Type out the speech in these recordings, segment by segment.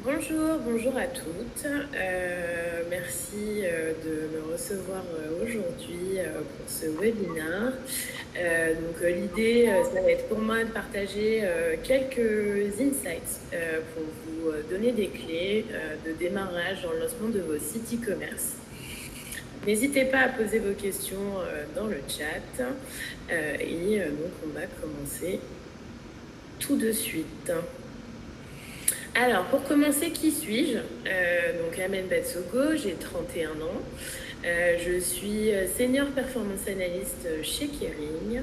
Bonjour à toutes. Merci de me recevoir aujourd'hui pour ce webinaire. L'idée, ça va être pour moi de partager quelques insights pour vous donner des clés de démarrage dans le lancement de vos sites e-commerce. N'hésitez pas à poser vos questions dans le chat donc on va commencer tout de suite. Alors, pour commencer, qui suis-je? Donc, Amel Batsogo, j'ai 31 ans. Je suis Senior Performance Analyst chez Kering.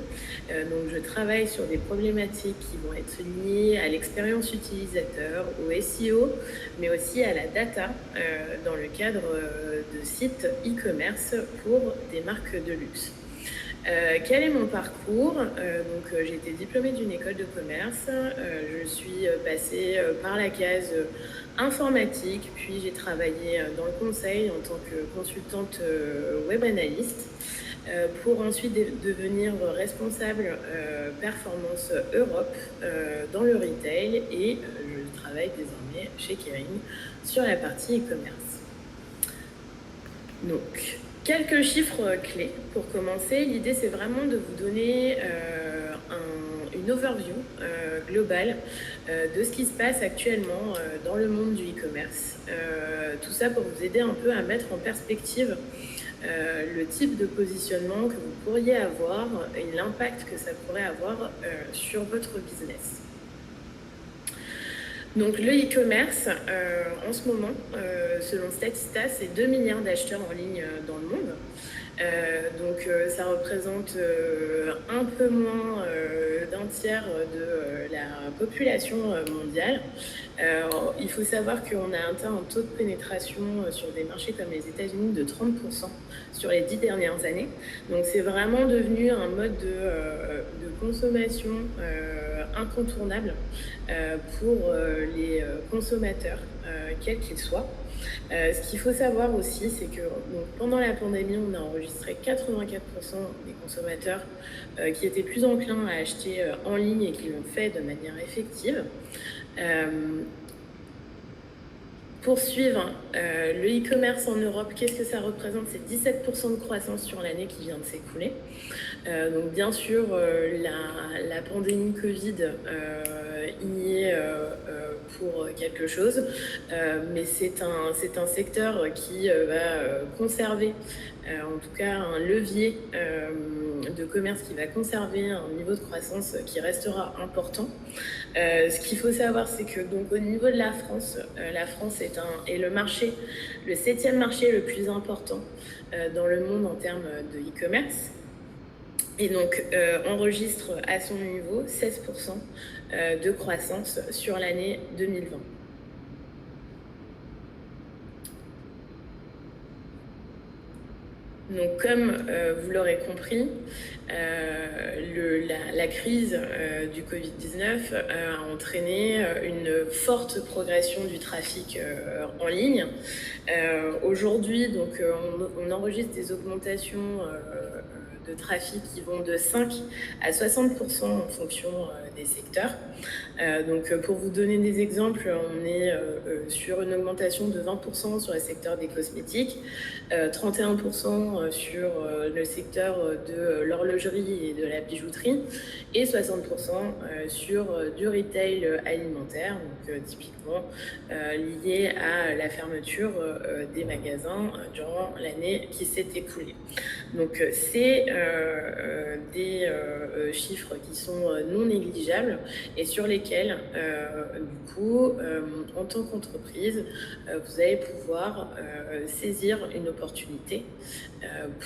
Donc, je travaille sur des problématiques qui vont être liées à l'expérience utilisateur, au SEO, mais aussi à la data dans le cadre de sites e-commerce pour des marques de luxe. Quel est mon parcours? J'ai été diplômée d'une école de commerce. Je suis passée par la case informatique, puis j'ai travaillé dans le conseil en tant que consultante web analyste pour ensuite devenir responsable performance Europe dans le retail et je travaille désormais chez Kering sur la partie e-commerce. Donc, quelques chiffres clés pour commencer. L'idée, c'est vraiment de vous donner une overview globale de ce qui se passe actuellement dans le monde du e-commerce. Tout ça pour vous aider un peu à mettre en perspective le type de positionnement que vous pourriez avoir et l'impact que ça pourrait avoir sur votre business. Donc le e-commerce, en ce moment, selon Statista, c'est 2 milliards d'acheteurs en ligne dans le monde. Ça représente un peu moins d'un tiers de la population mondiale. Il faut savoir qu'on a atteint un taux de pénétration sur des marchés comme les États-Unis de 30% sur les 10 dernières années. Donc c'est vraiment devenu un mode de consommation incontournable pour les consommateurs, quels qu'ils soient. Ce qu'il faut savoir aussi, c'est que pendant la pandémie, on a enregistré 84% des consommateurs qui étaient plus enclins à acheter en ligne et qui l'ont fait de manière effective. Pour suivre le e-commerce en Europe, qu'est-ce que ça représente? C'est 17% de croissance sur l'année qui vient de s'écouler. Donc bien sûr, la pandémie Covid y est pour quelque chose, mais c'est un secteur qui va conserver, en tout cas un levier de commerce qui va conserver un niveau de croissance qui restera important. Ce qu'il faut savoir, c'est que donc au niveau de la France est le 7e marché le plus important dans le monde en termes de e-commerce. Et donc enregistre à son niveau 16% de croissance sur l'année 2020. Donc comme vous l'aurez compris, la crise du Covid-19 a entraîné une forte progression du trafic en ligne. Aujourd'hui, on enregistre des augmentations de trafic qui vont de 5 à 60% en fonction des secteurs. Pour vous donner des exemples, on est sur une augmentation de 20% sur le secteur des cosmétiques, 31% sur le secteur de l'horlogerie et de la bijouterie et 60% sur du retail alimentaire, donc typiquement lié à la fermeture des magasins durant l'année qui s'est écoulée. Donc c'est des chiffres qui sont non négligeables et sur lesquels, du coup, en tant qu'entreprise, vous allez pouvoir saisir une opportunité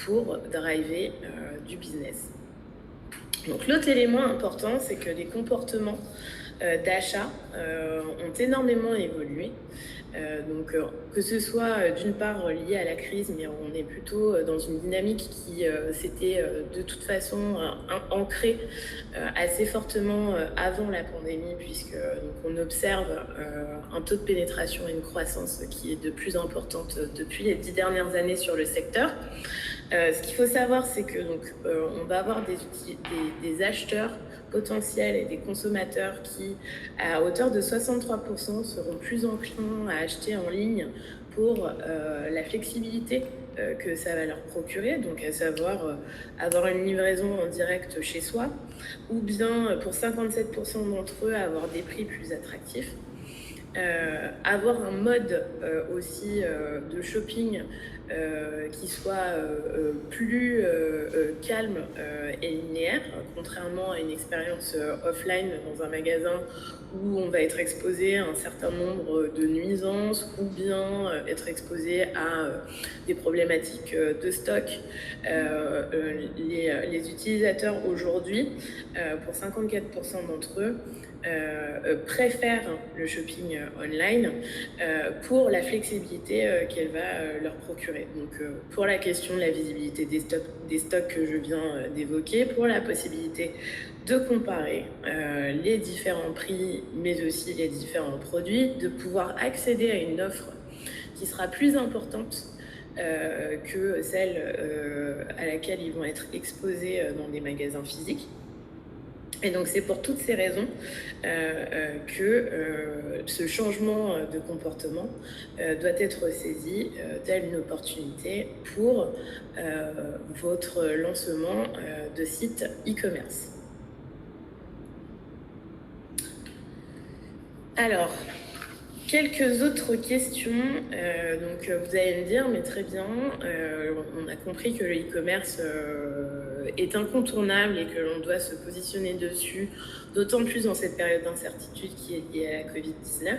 pour driver du business. Donc l'autre élément important, c'est que les comportements d'achat ont énormément évolué. Que ce soit d'une part lié à la crise, mais on est plutôt dans une dynamique qui s'était de toute façon ancrée assez fortement avant la pandémie, puisque donc, on observe un taux de pénétration et une croissance qui est de plus importante depuis les 10 dernières années sur le secteur. Ce qu'il faut savoir, c'est que on va avoir des acheteurs potentiels et des consommateurs qui, à hauteur de 63%, seront plus enclins à acheter en ligne pour la flexibilité que ça va leur procurer, donc à savoir avoir une livraison en direct chez soi, ou bien pour 57% d'entre eux avoir des prix plus attractifs. Avoir un mode aussi de shopping qui soit plus calme et linéaire, contrairement à une expérience offline dans un magasin où on va être exposé à un certain nombre de nuisances ou bien être exposé à des problématiques de stock. Les utilisateurs aujourd'hui, pour 54% d'entre eux, préfèrent le shopping online pour la flexibilité qu'elle va leur procurer. Donc pour la question de la visibilité des stocks que je viens d'évoquer, pour la possibilité de comparer les différents prix, mais aussi les différents produits, de pouvoir accéder à une offre qui sera plus importante que celle à laquelle ils vont être exposés dans des magasins physiques. Et donc c'est pour toutes ces raisons que ce changement de comportement doit être saisi telle une opportunité pour votre lancement de site e-commerce. Alors, quelques autres questions. Donc vous allez me dire, mais très bien, on a compris que le e-commerce est incontournable et que l'on doit se positionner dessus, d'autant plus dans cette période d'incertitude qui est liée à la Covid-19.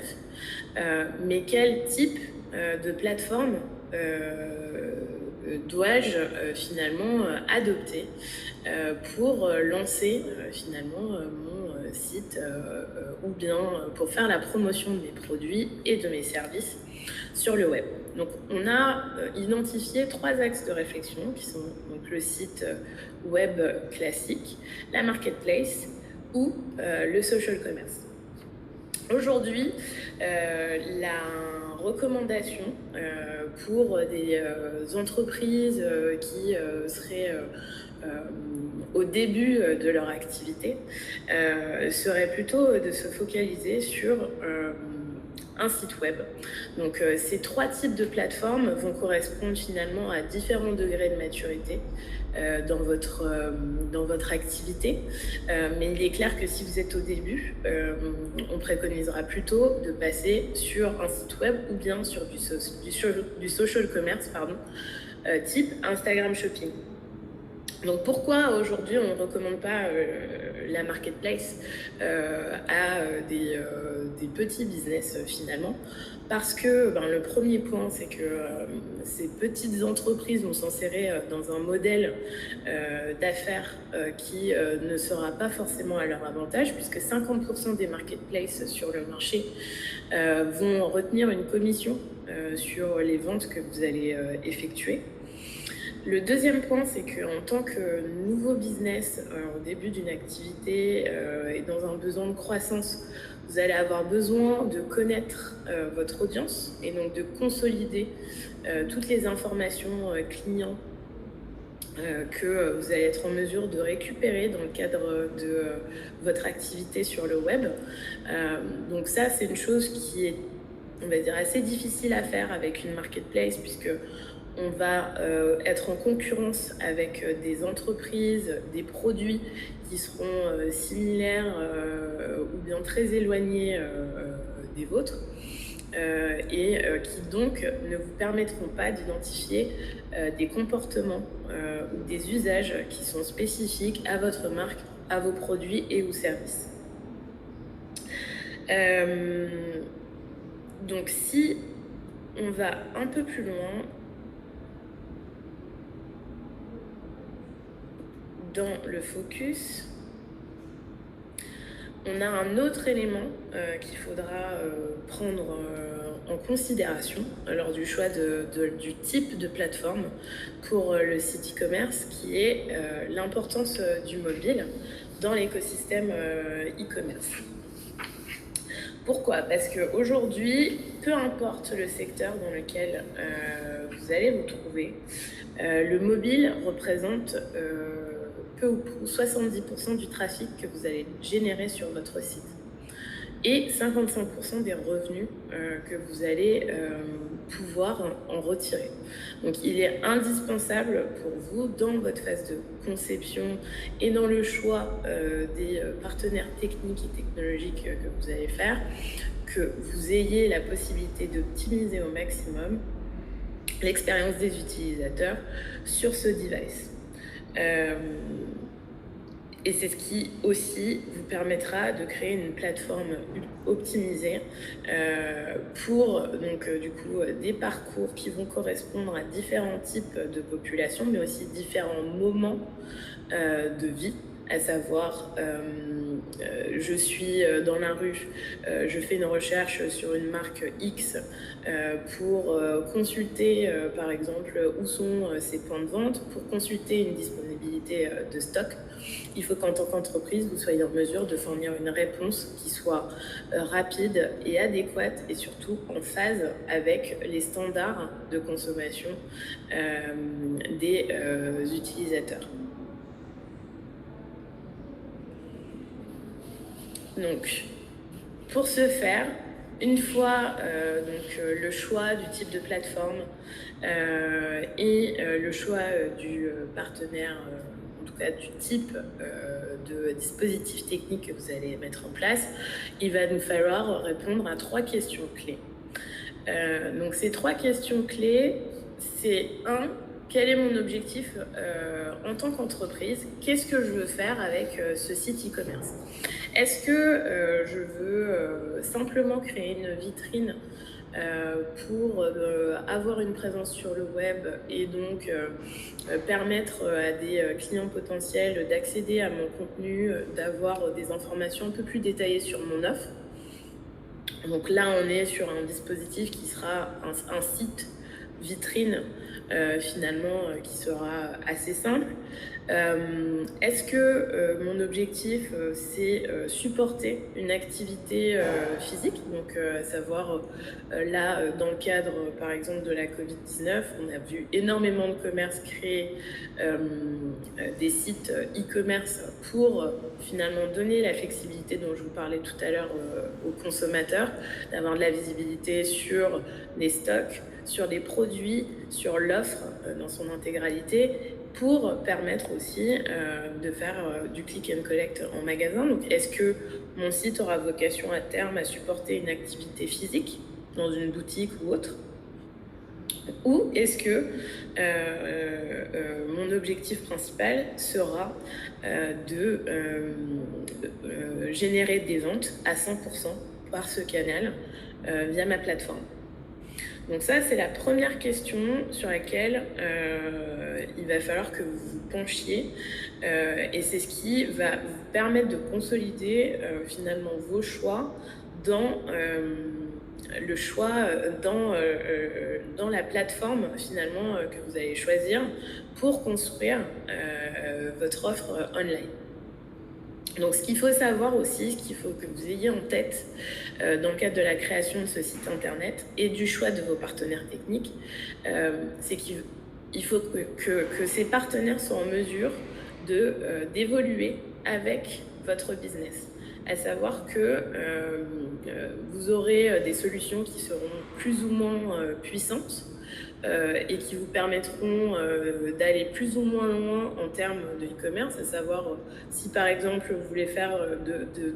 Mais quel type de plateforme dois-je finalement adopter pour lancer finalement mon site ou bien pour faire la promotion de mes produits et de mes services sur le web. Donc on a identifié 3 axes de réflexion qui sont donc le site web classique, la marketplace ou le social commerce. Aujourd'hui, la recommandation pour des entreprises qui seraient au début de leur activité serait plutôt de se focaliser sur un site web. Donc ces 3 types de plateformes vont correspondre finalement à différents degrés de maturité dans votre activité. Mais il est clair que si vous êtes au début, on préconisera plutôt de passer sur un site web ou bien sur du social commerce, type Instagram Shopping. Donc pourquoi aujourd'hui on ne recommande pas la marketplace à des petits business finalement? Parce que le premier point, c'est que ces petites entreprises vont s'insérer dans un modèle d'affaires qui ne sera pas forcément à leur avantage, puisque 50% des marketplaces sur le marché vont retenir une commission sur les ventes que vous allez effectuer. Le deuxième point, c'est qu'en tant que nouveau business, au début d'une activité et dans un besoin de croissance, vous allez avoir besoin de connaître votre audience et donc de consolider toutes les informations clients que vous allez être en mesure de récupérer dans le cadre de votre activité sur le web. Donc ça, c'est une chose qui est, on va dire, assez difficile à faire avec une marketplace, puisque on va être en concurrence avec des entreprises, des produits qui seront similaires ou bien très éloignés des vôtres et qui donc ne vous permettront pas d'identifier des comportements ou des usages qui sont spécifiques à votre marque, à vos produits et ou services. Donc si on va un peu plus loin dans le focus, on a un autre élément qu'il faudra prendre en considération lors du choix du type de plateforme pour le site e-commerce, qui est l'importance du mobile dans l'écosystème e-commerce. Pourquoi ? Parce qu'aujourd'hui, peu importe le secteur dans lequel vous allez vous trouver, le mobile représente peu ou prou 70% du trafic que vous allez générer sur votre site et 55% des revenus que vous allez pouvoir en retirer. Donc il est indispensable pour vous, dans votre phase de conception et dans le choix des partenaires techniques et technologiques que vous allez faire, que vous ayez la possibilité d'optimiser au maximum l'expérience des utilisateurs sur ce device. Et c'est ce qui aussi vous permettra de créer une plateforme optimisée pour donc, du coup, des parcours qui vont correspondre à différents types de populations, mais aussi différents moments de vie. À savoir, je suis dans la rue, je fais une recherche sur une marque X pour consulter, par exemple, où sont ses points de vente, pour consulter une disponibilité de stock. Il faut qu'en tant qu'entreprise, vous soyez en mesure de fournir une réponse qui soit rapide et adéquate et surtout en phase avec les standards de consommation des utilisateurs. Donc, pour ce faire, une fois le choix du type de plateforme et le choix du partenaire, en tout cas du type de dispositif technique que vous allez mettre en place, il va nous falloir répondre à 3 questions clés. Donc ces 3 questions clés, c'est 1. Quel est mon objectif en tant qu'entreprise? Qu'est-ce que je veux faire avec ce site e-commerce? Est-ce que je veux simplement créer une vitrine pour avoir une présence sur le web et donc permettre à des clients potentiels d'accéder à mon contenu, d'avoir des informations un peu plus détaillées sur mon offre? Donc là, on est sur un dispositif qui sera un site vitrine finalement qui sera assez simple. Est-ce que mon objectif c'est supporter une activité physique, donc à savoir là dans le cadre par exemple de la Covid-19, on a vu énormément de commerces créer des sites e-commerce pour finalement donner la flexibilité dont je vous parlais tout à l'heure aux consommateurs, d'avoir de la visibilité sur les stocks, sur les produits, sur l'offre dans son intégralité, pour permettre aussi de faire du click and collect en magasin. Donc est-ce que mon site aura vocation à terme à supporter une activité physique dans une boutique ou autre? Ou est-ce que mon objectif principal sera de générer des ventes à 100% par ce canal via ma plateforme? Donc ça, c'est la première question sur laquelle il va falloir que vous vous penchiez et c'est ce qui va vous permettre de consolider finalement vos choix dans le choix dans la plateforme finalement que vous allez choisir pour construire votre offre online. Donc ce qu'il faut savoir aussi, ce qu'il faut que vous ayez en tête dans le cadre de la création de ce site internet et du choix de vos partenaires techniques, c'est qu'il faut que ces partenaires soient en mesure d'évoluer avec votre business. À savoir que vous aurez des solutions qui seront plus ou moins puissantes et qui vous permettront d'aller plus ou moins loin en termes de e-commerce, à savoir si par exemple vous voulez faire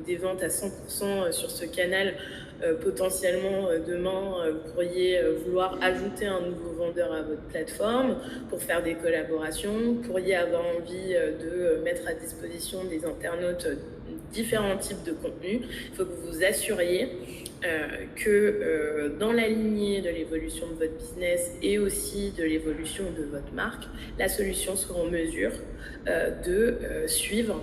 des ventes à 100% sur ce canal, potentiellement demain vous pourriez vouloir ajouter un nouveau vendeur à votre plateforme pour faire des collaborations, vous pourriez avoir envie de mettre à disposition des internautes différents types de contenus. Il faut que vous vous assuriez que dans la lignée de l'évolution de votre business et aussi de l'évolution de votre marque, la solution sera en mesure de suivre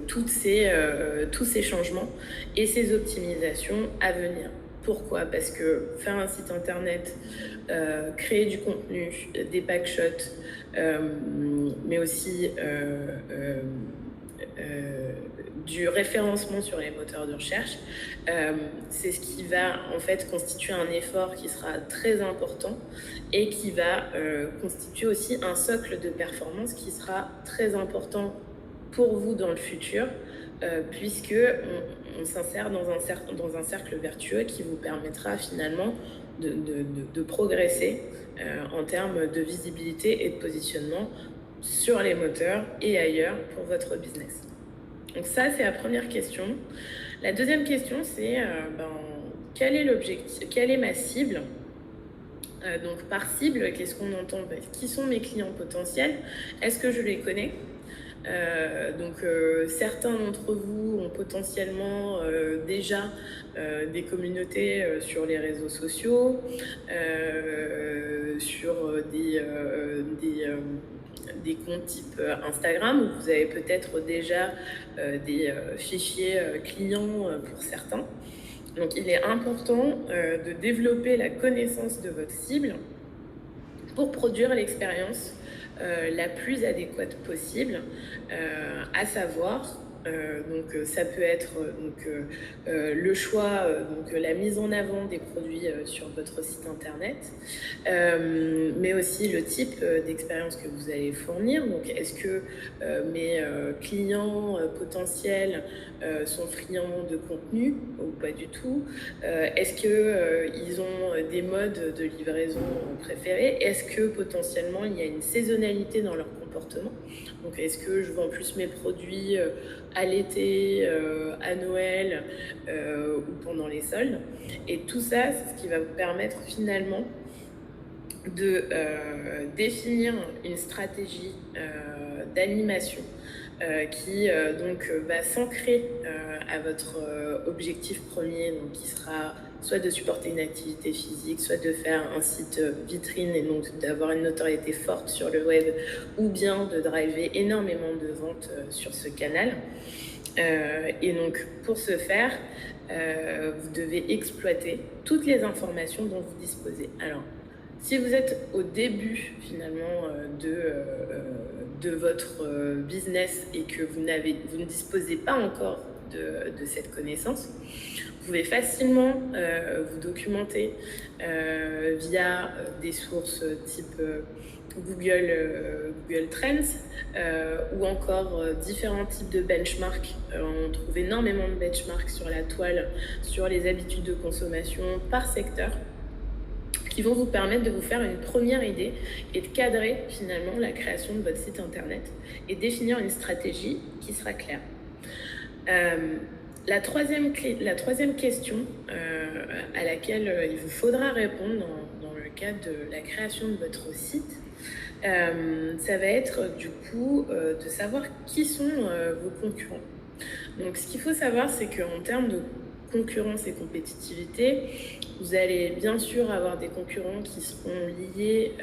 tous ces changements et ces optimisations à venir. Pourquoi? Parce que faire un site internet, créer du contenu, des packshots, mais aussi du référencement sur les moteurs de recherche, c'est ce qui va en fait constituer un effort qui sera très important et qui va constituer aussi un socle de performance qui sera très important pour vous dans le futur, puisque on s'insère dans un cercle vertueux qui vous permettra finalement de progresser en termes de visibilité et de positionnement sur les moteurs et ailleurs pour votre business. Donc ça, c'est la première question. La deuxième question, c'est quel est l'objectif, quelle est ma cible? Donc par cible, qu'est-ce qu'on entend? Qui sont mes clients potentiels? Est-ce que je les connais? Certains d'entre vous ont potentiellement déjà des communautés sur les réseaux sociaux, sur des comptes type Instagram, où vous avez peut-être déjà des fichiers clients pour certains. Donc il est important de développer la connaissance de votre cible pour produire l'expérience la plus adéquate possible, à savoir ça peut être le choix, la mise en avant des produits sur votre site internet, mais aussi le type d'expérience que vous allez fournir. Donc est-ce que mes clients potentiels sont friands de contenu ou pas du tout? Est-ce qu'ils ont des modes de livraison préférés? Est-ce que potentiellement il y a une saisonnalité dans leur comportement? Donc est-ce que je vends plus mes produits à l'été, à Noël ou pendant les soldes? Et tout ça, c'est ce qui va vous permettre finalement de définir une stratégie d'animation qui va s'ancrer à votre objectif premier, donc qui sera soit de supporter une activité physique, soit de faire un site vitrine et donc d'avoir une notoriété forte sur le web, ou bien de driver énormément de ventes sur ce canal. Et donc pour ce faire, vous devez exploiter toutes les informations dont vous disposez. Alors, si vous êtes au début finalement de votre business et que vous ne disposez pas encore de cette connaissance, vous pouvez facilement vous documenter via des sources type Google Trends ou encore différents types de benchmarks. On trouve énormément de benchmarks sur la toile, sur les habitudes de consommation par secteur, qui vont vous permettre de vous faire une première idée et de cadrer finalement la création de votre site internet et définir une stratégie qui sera claire. La troisième question à laquelle il vous faudra répondre dans le cadre de la création de votre site, ça va être du coup de savoir qui sont vos concurrents. Donc ce qu'il faut savoir, c'est qu'en termes de concurrence et compétitivité, vous allez bien sûr avoir des concurrents qui seront liés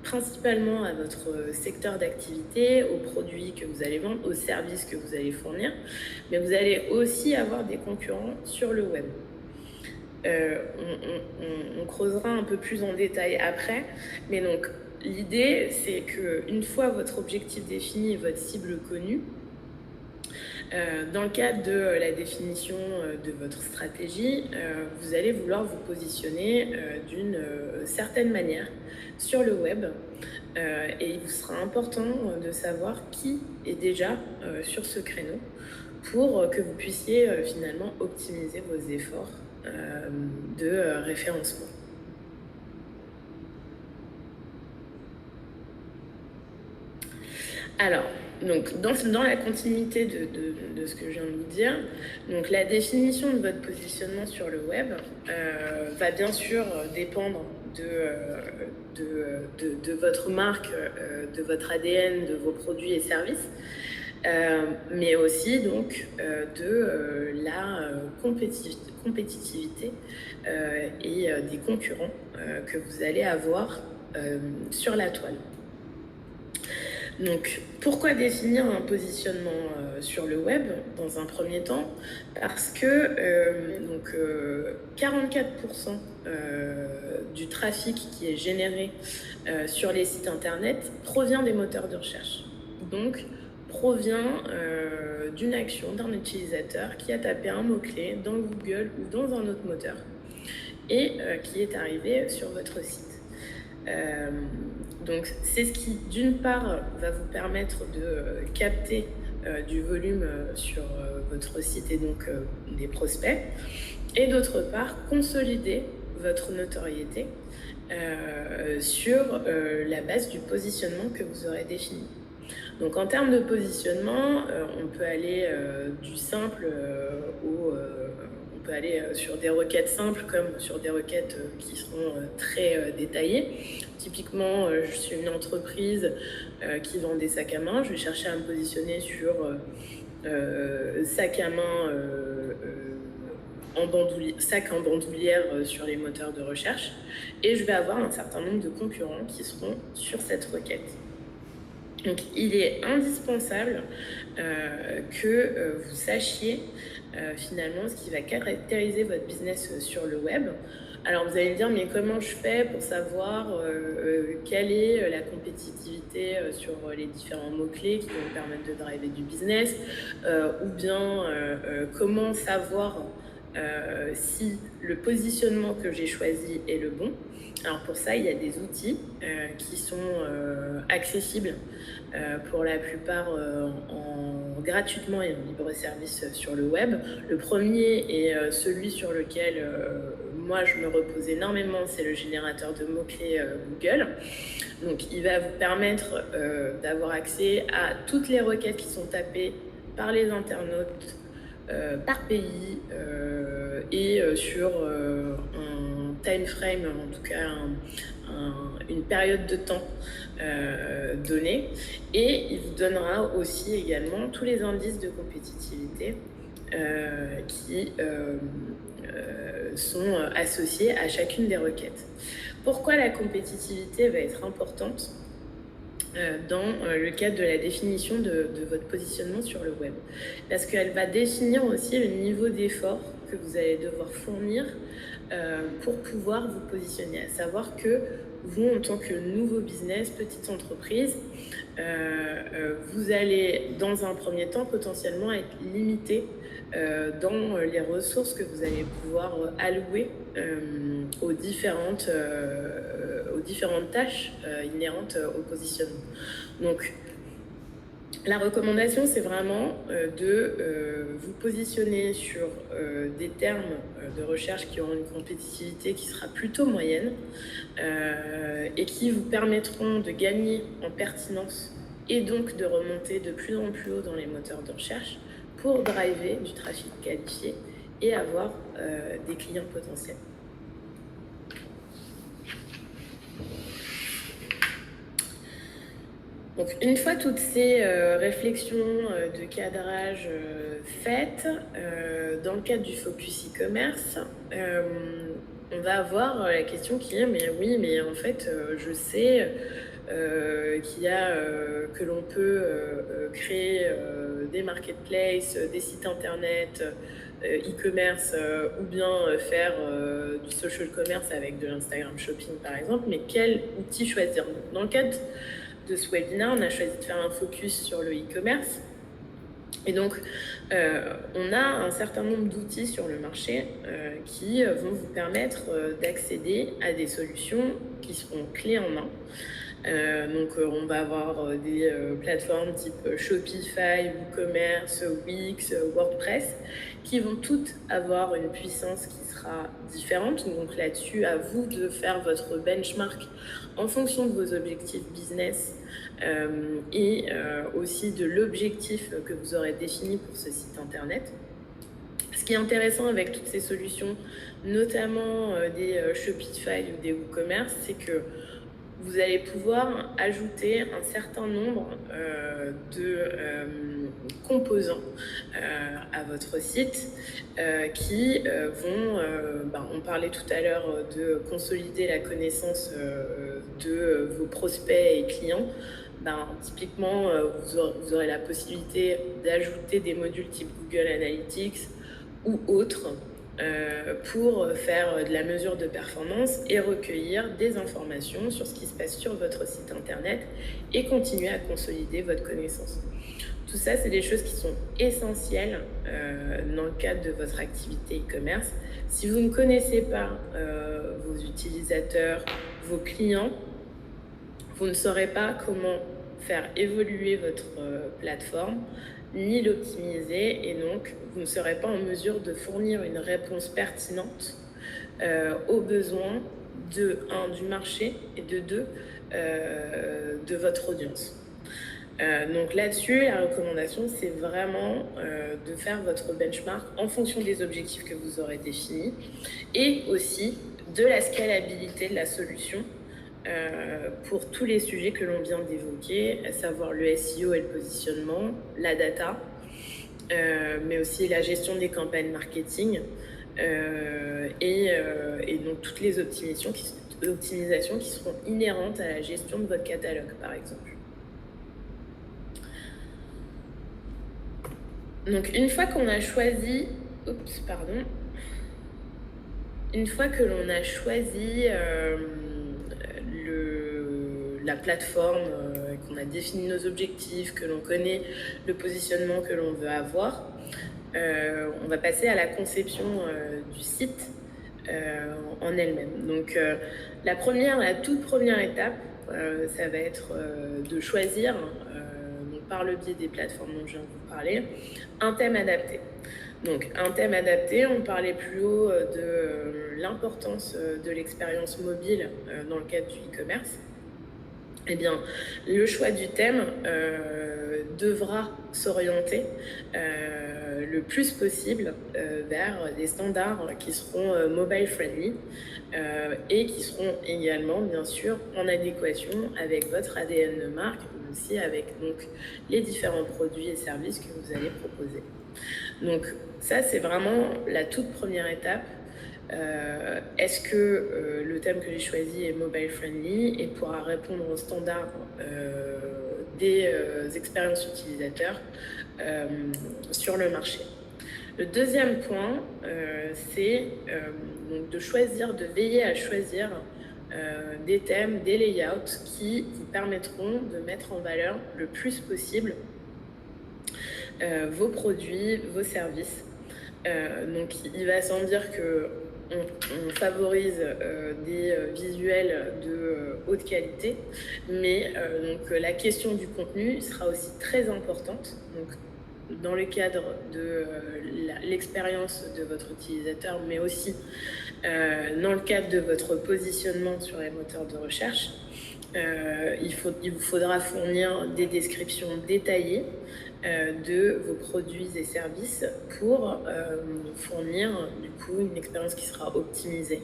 principalement à votre secteur d'activité, aux produits que vous allez vendre, aux services que vous allez fournir, mais vous allez aussi avoir des concurrents sur le web. On creusera un peu plus en détail après, mais donc l'idée, c'est qu'une fois votre objectif défini et votre cible connue, dans le cadre de la définition de votre stratégie, vous allez vouloir vous positionner d'une certaine manière sur le web, et il vous sera important de savoir qui est déjà sur ce créneau pour que vous puissiez finalement optimiser vos efforts de référencement. Alors, donc, dans la continuité de ce que je viens de vous dire, donc la définition de votre positionnement sur le web va bien sûr dépendre de votre marque, de votre ADN, de vos produits et services, mais aussi donc de la compétitivité et des concurrents que vous allez avoir sur la toile. Donc, pourquoi définir un positionnement sur le web dans un premier temps? Parce que 44% du trafic qui est généré sur les sites internet provient des moteurs de recherche. Donc, provient d'une action d'un utilisateur qui a tapé un mot-clé dans Google ou dans un autre moteur et qui est arrivé sur votre site. Donc c'est ce qui, d'une part, va vous permettre de capter du volume sur votre site et donc des prospects, et d'autre part, consolider votre notoriété sur la base du positionnement que vous aurez défini. Donc en termes de positionnement, on peut aller du simple on peut aller sur des requêtes simples comme sur des requêtes qui seront très détaillées. Typiquement, je suis une entreprise qui vend des sacs à main. Je vais chercher à me positionner sur sac à main sac en bandoulière sur les moteurs de recherche. Et je vais avoir un certain nombre de concurrents qui seront sur cette requête. Donc, il est indispensable que vous sachiez finalement ce qui va caractériser votre business sur le web. Alors, vous allez me dire, mais comment je fais pour savoir quelle est la compétitivité sur les différents mots-clés qui vont me permettre de driver du business ou bien comment savoir si le positionnement que j'ai choisi est le bon. Alors pour ça, il y a des outils qui sont accessibles pour la plupart gratuitement et en libre service sur le web. Le premier est celui sur lequel moi je me repose énormément, c'est le générateur de mots-clés Google. Donc il va vous permettre d'avoir accès à toutes les requêtes qui sont tapées par les internautes par pays et sur un time frame, en tout cas une période de temps donnée, et il vous donnera aussi également tous les indices de compétitivité qui sont associés à chacune des requêtes. Pourquoi la compétitivité va être importante dans le cadre de la définition de votre positionnement sur le web? Parce qu'elle va définir aussi le niveau d'effort que vous allez devoir fournir pour pouvoir vous positionner. À savoir que vous, en tant que nouveau business, petite entreprise, vous allez dans un premier temps potentiellement être limité dans les ressources que vous allez pouvoir allouer aux différentes tâches inhérentes au positionnement. Donc, la recommandation, c'est vraiment de vous positionner sur des termes de recherche qui auront une compétitivité qui sera plutôt moyenne et qui vous permettront de gagner en pertinence et donc de remonter de plus en plus haut dans les moteurs de recherche pour driver du trafic qualifié et avoir des clients potentiels. Donc, une fois toutes ces réflexions de cadrage faites, dans le cadre du focus e-commerce, on va avoir la question qui est, mais oui, mais en fait, je sais que l'on peut créer des marketplaces, des sites internet, e-commerce ou bien faire du social commerce avec de l'Instagram shopping par exemple, mais quel outil choisir? Donc, dans le cadre de ce webinaire, on a choisi de faire un focus sur le e-commerce. Et donc, on a un certain nombre d'outils sur le marché qui vont vous permettre d'accéder à des solutions qui seront clés en main. Donc, on va avoir des plateformes type Shopify, WooCommerce, Wix, WordPress, qui vont toutes avoir une puissance qui sera différente. Donc là-dessus, à vous de faire votre benchmark en fonction de vos objectifs business et aussi de l'objectif que vous aurez défini pour ce site internet. Ce qui est intéressant avec toutes ces solutions, notamment des Shopify ou des WooCommerce, c'est que vous allez pouvoir ajouter un certain nombre de composants à votre site qui vont, on parlait tout à l'heure de consolider la connaissance de vos prospects et clients. typiquement, vous aurez la possibilité d'ajouter des modules type Google Analytics ou autres pour faire de la mesure de performance et recueillir des informations sur ce qui se passe sur votre site internet et continuer à consolider votre connaissance. Tout ça, c'est des choses qui sont essentielles dans le cadre de votre activité e-commerce. Si vous ne connaissez pas vos utilisateurs, vos clients, vous ne saurez pas comment faire évoluer votre plateforme, ni l'optimiser, et donc vous ne serez pas en mesure de fournir une réponse pertinente aux besoins de 1 du marché et de 2 de votre audience. Donc là-dessus, la recommandation, c'est vraiment de faire votre benchmark en fonction des objectifs que vous aurez définis et aussi de la scalabilité de la solution pour tous les sujets que l'on vient d'évoquer, à savoir le SEO et le positionnement, la data, mais aussi la gestion des campagnes marketing et donc toutes les optimisations qui seront inhérentes à la gestion de votre catalogue, par exemple. Donc une fois qu'on a choisi, une fois que l'on a choisi la plateforme, qu'on a défini nos objectifs, que l'on connaît le positionnement que l'on veut avoir, on va passer à la conception du site en elle-même. Donc la toute première étape, ça va être de choisir, par le biais des plateformes dont je viens de vous parler, un thème adapté. Donc un thème adapté, on parlait plus haut de l'importance de l'expérience mobile dans le cadre du e-commerce. Eh bien, le choix du thème devra s'orienter le plus possible vers des standards qui seront mobile friendly et qui seront également, bien sûr, en adéquation avec votre ADN de marque, mais aussi avec donc, les différents produits et services que vous allez proposer. Donc ça, c'est vraiment la toute première étape. Est-ce que le thème que j'ai choisi est mobile friendly et pourra répondre aux standards des expériences utilisateurs sur le marché. Le deuxième point, c'est donc de veiller à choisir des thèmes, des layouts qui vous permettront de mettre en valeur le plus possible vos produits, vos services. Donc il va sans dire que on favorise des visuels de haute qualité, mais donc, la question du contenu sera aussi très importante. Donc, dans le cadre de l'expérience de votre utilisateur, mais aussi dans le cadre de votre positionnement sur les moteurs de recherche, il vous faudra fournir des descriptions détaillées de vos produits et services pour fournir du coup une expérience qui sera optimisée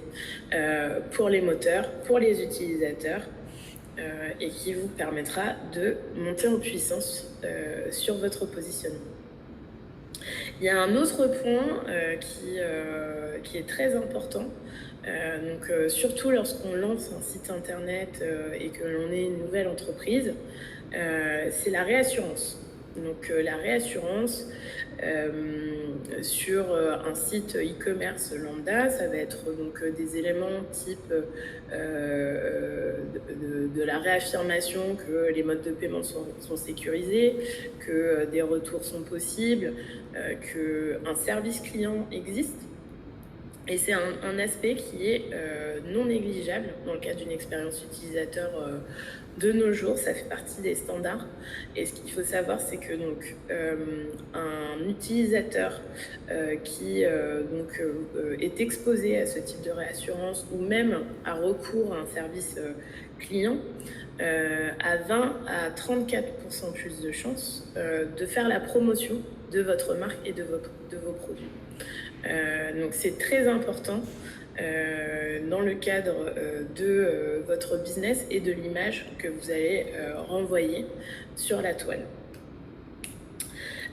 pour les moteurs, pour les utilisateurs et qui vous permettra de monter en puissance sur votre positionnement. Il y a un autre point qui est très important, surtout lorsqu'on lance un site internet et que l'on est une nouvelle entreprise, c'est la réassurance. Donc la réassurance sur un site e-commerce lambda, ça va être donc des éléments type de la réaffirmation que les modes de paiement sont sécurisés, que des retours sont possibles, qu'un service client existe. Et c'est un aspect qui est non négligeable dans le cadre d'une expérience utilisateur de nos jours. Ça fait partie des standards. Et ce qu'il faut savoir, c'est que donc, un utilisateur qui est exposé à ce type de réassurance ou même a recours à un service client a 20 à 34% plus de chances de faire la promotion de votre marque et de vos produits. Donc c'est très important dans le cadre de votre business et de l'image que vous allez renvoyer sur la toile.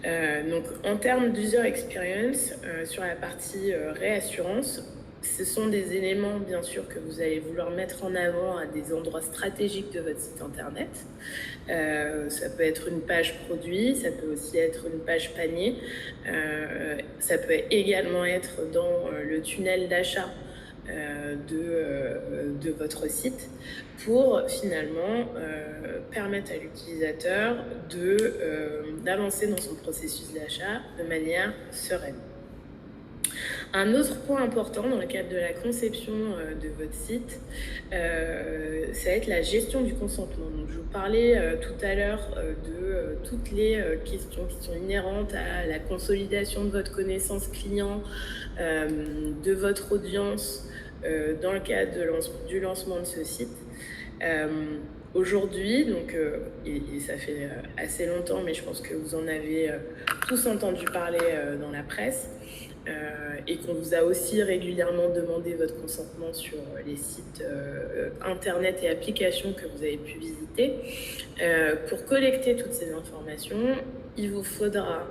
Donc en termes d'user experience, sur la partie réassurance, Ce sont des éléments, bien sûr, que vous allez vouloir mettre en avant à des endroits stratégiques de votre site internet. Ça peut être une page produit, ça peut aussi être une page panier. Ça peut également être dans le tunnel d'achat de votre site pour finalement permettre à l'utilisateur d'avancer dans son processus d'achat de manière sereine. Un autre point important dans le cadre de la conception de votre site, ça va être la gestion du consentement. Donc, je vous parlais tout à l'heure de toutes les questions qui sont inhérentes à la consolidation de votre connaissance client, de votre audience dans le cadre du lancement de ce site. Aujourd'hui, donc, et ça fait assez longtemps, mais je pense que vous en avez tous entendu parler dans la presse, et qu'on vous a aussi régulièrement demandé votre consentement sur les sites internet et applications que vous avez pu visiter. Pour collecter toutes ces informations, il vous faudra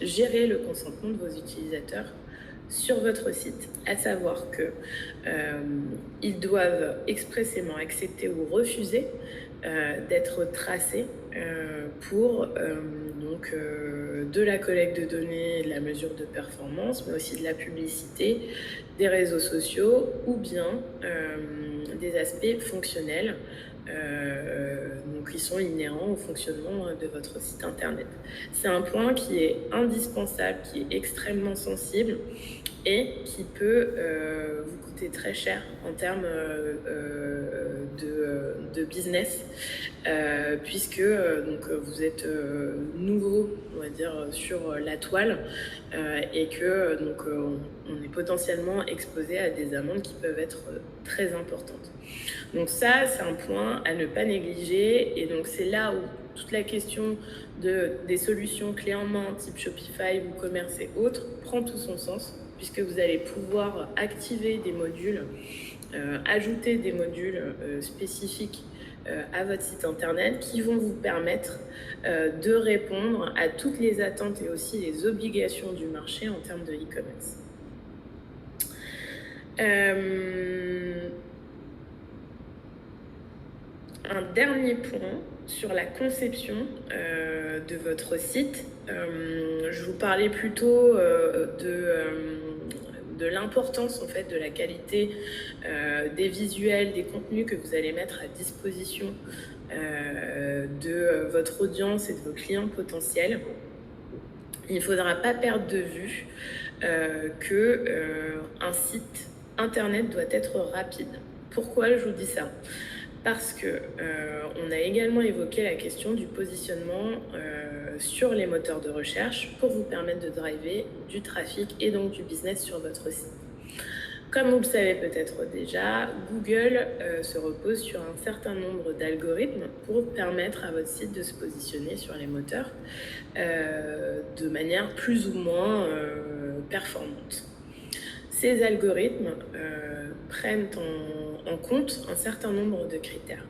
gérer le consentement de vos utilisateurs sur votre site, à savoir qu'ils doivent expressément accepter ou refuser d'être tracés pour de la collecte de données, de la mesure de performance, mais aussi de la publicité, des réseaux sociaux ou bien des aspects fonctionnels qui sont inhérents au fonctionnement de votre site internet. C'est un point qui est indispensable, qui est extrêmement sensible et qui peut vous coûter très cher en termes de business, puisque vous êtes nouveau, on va dire, sur la toile, et que on est potentiellement exposé à des amendes qui peuvent être très importantes. Donc ça, c'est un point à ne pas négliger, et donc c'est là où toute la question des solutions clés en main type Shopify, WooCommerce et autres prend tout son sens, puisque vous allez pouvoir activer des modules, ajouter des modules spécifiques à votre site internet qui vont vous permettre de répondre à toutes les attentes et aussi les obligations du marché en termes de e-commerce. Un dernier point sur la conception de votre site. Je vous parlais plutôt de l'importance en fait de la qualité des visuels, des contenus que vous allez mettre à disposition de votre audience et de vos clients potentiels. Il ne faudra pas perdre de vue qu'un site internet doit être rapide. Pourquoi je vous dis ça ? Parce qu'on a également évoqué la question du positionnement sur les moteurs de recherche pour vous permettre de driver du trafic et donc du business sur votre site. Comme vous le savez peut-être déjà, Google se repose sur un certain nombre d'algorithmes pour permettre à votre site de se positionner sur les moteurs de manière plus ou moins performante. Ces algorithmes prennent en compte un certain nombre de critères.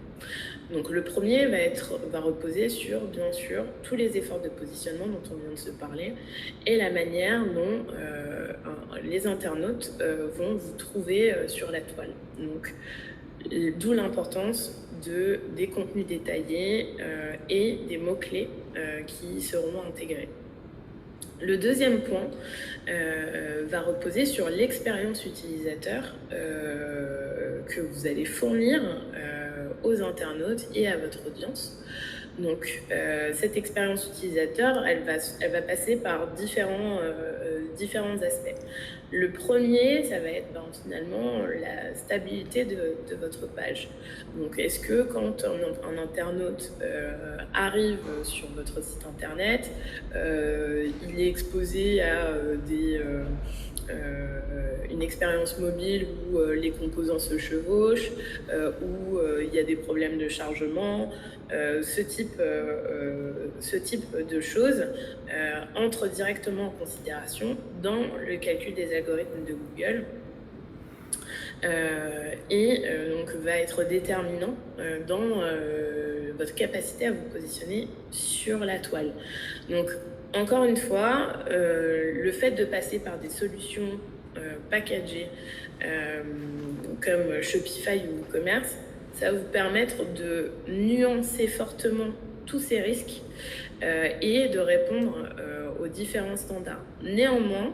Donc le premier va reposer sur, bien sûr, tous les efforts de positionnement dont on vient de se parler et la manière dont les internautes vont vous trouver sur la toile. Donc, d'où l'importance des contenus détaillés et des mots-clés qui seront intégrés. Le deuxième point va reposer sur l'expérience utilisateur que vous allez fournir aux internautes et à votre audience. Donc, cette expérience utilisateur, elle va passer par différents aspects. Le premier, ça va être finalement la stabilité de votre page. Donc, est-ce que quand un internaute arrive sur votre site internet, il est exposé à une expérience mobile où les composants se chevauchent, où il y a des problèmes de chargement, ce type de choses entre directement en considération dans le calcul des algorithmes de Google et donc va être déterminant dans votre capacité à vous positionner sur la toile. Donc, encore une fois, le fait de passer par des solutions packagés comme Shopify ou WooCommerce, ça va vous permettre de nuancer fortement tous ces risques et de répondre aux différents standards. Néanmoins,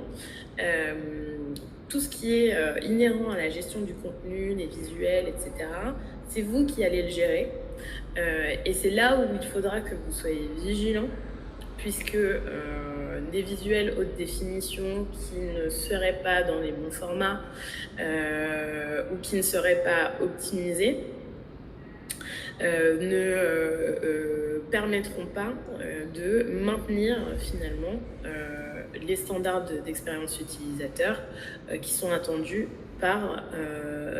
tout ce qui est inhérent à la gestion du contenu, les visuels, etc., c'est vous qui allez le gérer. Et c'est là où il faudra que vous soyez vigilant, puisque des visuels haute définition qui ne seraient pas dans les bons formats ou qui ne seraient pas optimisés ne permettront pas de maintenir finalement les standards d'expérience utilisateur qui sont attendus par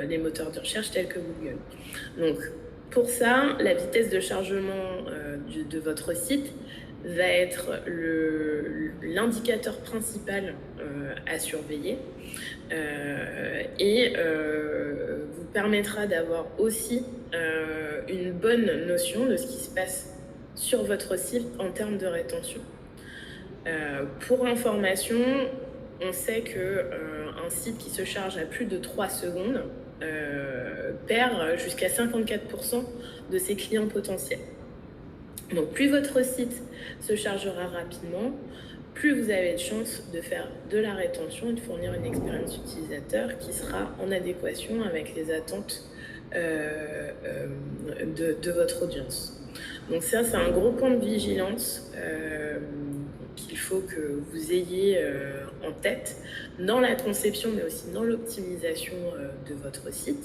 les moteurs de recherche tels que Google. Donc pour ça, la vitesse de chargement de votre site va être l'indicateur principal à surveiller et vous permettra d'avoir aussi une bonne notion de ce qui se passe sur votre site en termes de rétention. Pour information, on sait qu'un site qui se charge à plus de 3 secondes perd jusqu'à 54% de ses clients potentiels. Donc plus votre site se chargera rapidement, plus vous avez de chances de faire de la rétention et de fournir une expérience utilisateur qui sera en adéquation avec les attentes de votre audience. Donc ça, c'est un gros point de vigilance qu'il faut que vous ayez en tête dans la conception, mais aussi dans l'optimisation de votre site.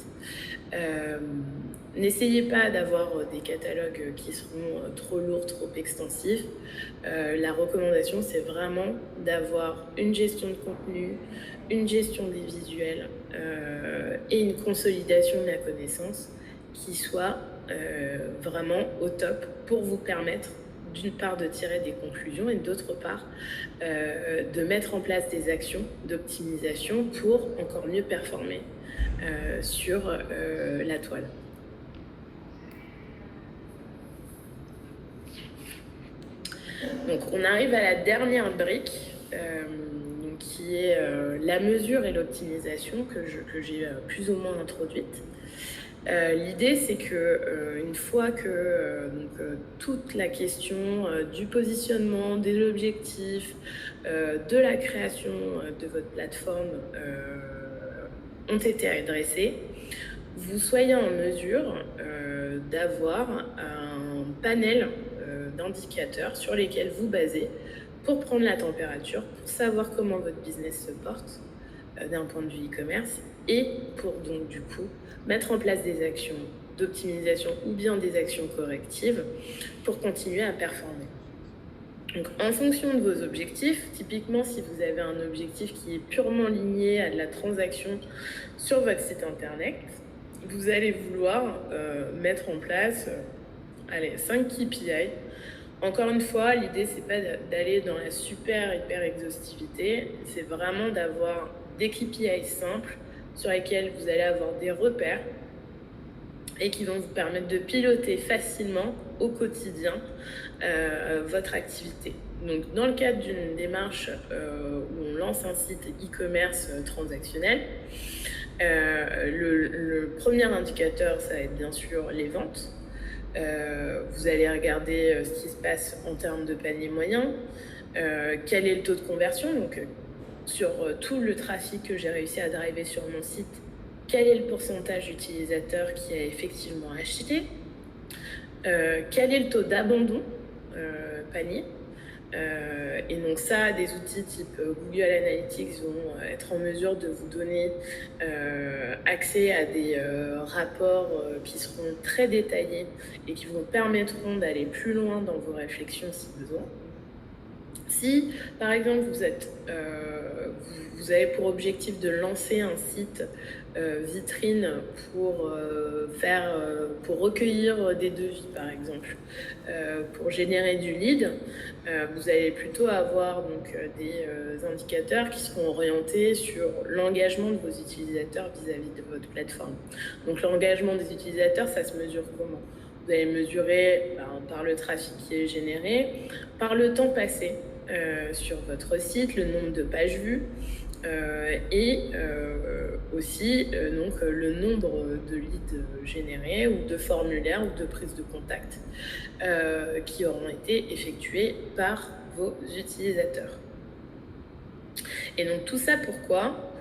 N'essayez pas d'avoir des catalogues qui seront trop lourds, trop extensifs. La recommandation, c'est vraiment d'avoir une gestion de contenu, une gestion des visuels et une consolidation de la connaissance qui soit vraiment au top pour vous permettre d'une part de tirer des conclusions et d'autre part de mettre en place des actions d'optimisation pour encore mieux performer sur la toile. Donc on arrive à la dernière brique qui est la mesure et l'optimisation que j'ai plus ou moins introduite. L'idée, c'est que une fois que toute la question du positionnement, des objectifs, de la création de votre plateforme ont été adressés, vous soyez en mesure d'avoir un panel d'indicateurs sur lesquels vous basez pour prendre la température, pour savoir comment votre business se porte d'un point de vue e-commerce et pour donc du coup mettre en place des actions d'optimisation ou bien des actions correctives pour continuer à performer. Donc en fonction de vos objectifs, typiquement si vous avez un objectif qui est purement lié à de la transaction sur votre site internet, vous allez vouloir mettre en place 5 KPI. Encore une fois, l'idée c'est pas d'aller dans la super hyper exhaustivité, c'est vraiment d'avoir des KPI simples sur lesquels vous allez avoir des repères et qui vont vous permettre de piloter facilement au quotidien votre activité. Donc dans le cadre d'une démarche où on lance un site e-commerce transactionnel, le premier indicateur, ça va être bien sûr les ventes. Vous allez regarder ce qui se passe en termes de panier moyen, quel est le taux de conversion, donc sur tout le trafic que j'ai réussi à driver sur mon site, quel est le pourcentage d'utilisateurs qui a effectivement acheté, quel est le taux d'abandon panier. Et donc ça, des outils type Google Analytics vont être en mesure de vous donner accès à des rapports qui seront très détaillés et qui vous permettront d'aller plus loin dans vos réflexions si besoin. Si, par exemple, vous avez pour objectif de lancer un site vitrine pour recueillir des devis, par exemple, pour générer du lead, vous allez plutôt avoir donc des indicateurs qui seront orientés sur l'engagement de vos utilisateurs vis-à-vis de votre plateforme. Donc l'engagement des utilisateurs, ça se mesure comment ? Vous allez mesurer par le trafic qui est généré, par le temps passé sur votre site, le nombre de pages vues, et aussi donc, le nombre de leads générés ou de formulaires ou de prises de contact qui auront été effectués par vos utilisateurs. Et donc tout ça pourquoi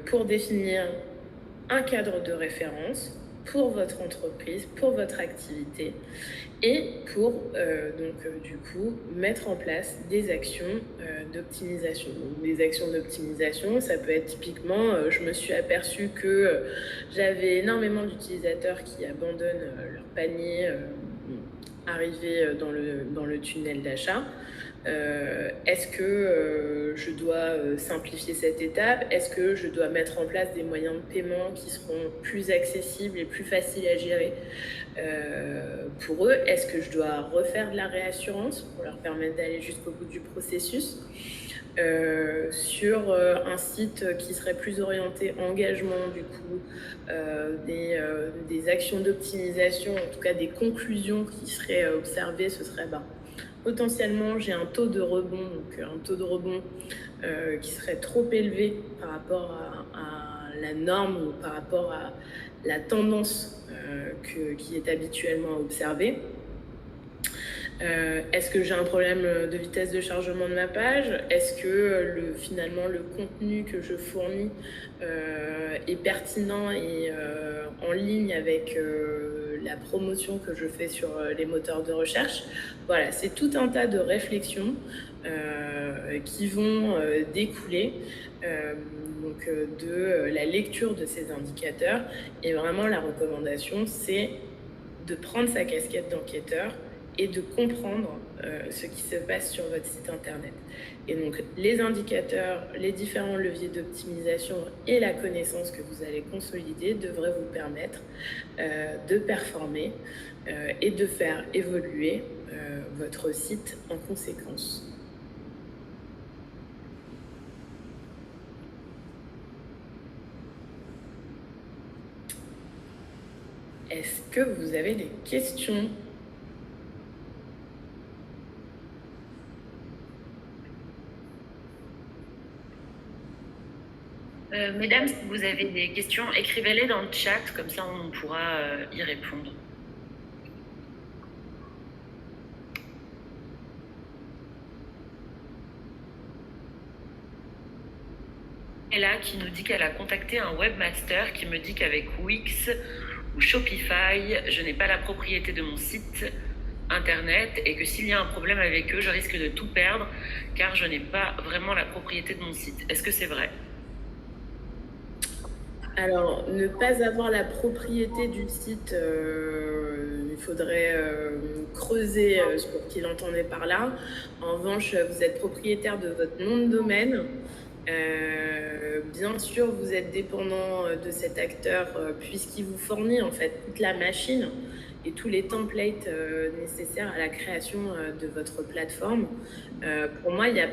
pour définir un cadre de référence pour votre entreprise, pour votre activité et pour du coup mettre en place des actions d'optimisation. Donc, des actions d'optimisation, ça peut être typiquement, je me suis aperçue que j'avais énormément d'utilisateurs qui abandonnent leur panier arrivé dans le tunnel d'achat. Est-ce que je dois simplifier cette étape? Est-ce que je dois mettre en place des moyens de paiement qui seront plus accessibles et plus faciles à gérer pour eux? Est-ce que je dois refaire de la réassurance pour leur permettre d'aller jusqu'au bout du processus? Sur un site qui serait plus orienté engagement, du coup, des actions d'optimisation, en tout cas des conclusions qui seraient observées, ce serait potentiellement j'ai un taux de rebond, qui serait trop élevé par rapport à la norme ou par rapport à la tendance qui est habituellement observée. Est-ce que j'ai un problème de vitesse de chargement de ma page? Est-ce que finalement le contenu que je fournis est pertinent et en ligne avec la promotion que je fais sur les moteurs de recherche? Voilà, c'est tout un tas de réflexions qui vont découler de la lecture de ces indicateurs. Et vraiment, la recommandation, c'est de prendre sa casquette d'enquêteur et de comprendre ce qui se passe sur votre site internet. Et donc les indicateurs, les différents leviers d'optimisation et la connaissance que vous allez consolider devraient vous permettre de performer et de faire évoluer votre site en conséquence. Est-ce que vous avez des questions ? Mesdames, si vous avez des questions, écrivez-les dans le chat, comme ça on pourra y répondre. Ella qui nous dit qu'elle a contacté un webmaster qui me dit qu'avec Wix ou Shopify, je n'ai pas la propriété de mon site internet et que s'il y a un problème avec eux, je risque de tout perdre car je n'ai pas vraiment la propriété de mon site. Est-ce que c'est vrai ? Alors, ne pas avoir la propriété du site, il faudrait creuser pour qu'il entendait par là. En revanche, vous êtes propriétaire de votre nom de domaine. Bien sûr, vous êtes dépendant de cet acteur puisqu'il vous fournit en fait toute la machine et tous les templates nécessaires à la création de votre plateforme. Pour moi, il n'y a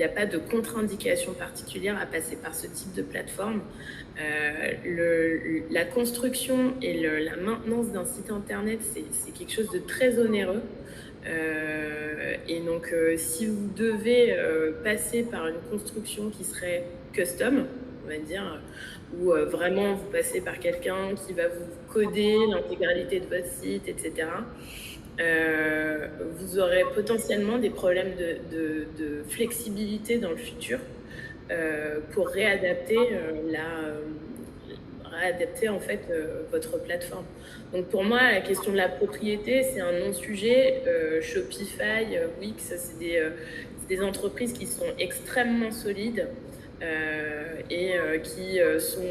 pas de contre-indication particulière à passer par ce type de plateforme. La construction et la maintenance d'un site internet, c'est quelque chose de très onéreux. Et donc, si vous devez passer par une construction qui serait custom, on va dire, où vraiment vous passez par quelqu'un qui va vous coder l'intégralité de votre site, etc., vous aurez potentiellement des problèmes de flexibilité dans le futur pour réadapter en fait votre plateforme. Donc pour moi, la question de la propriété, c'est un non-sujet. Shopify, Wix, c'est des entreprises qui sont extrêmement solides et qui sont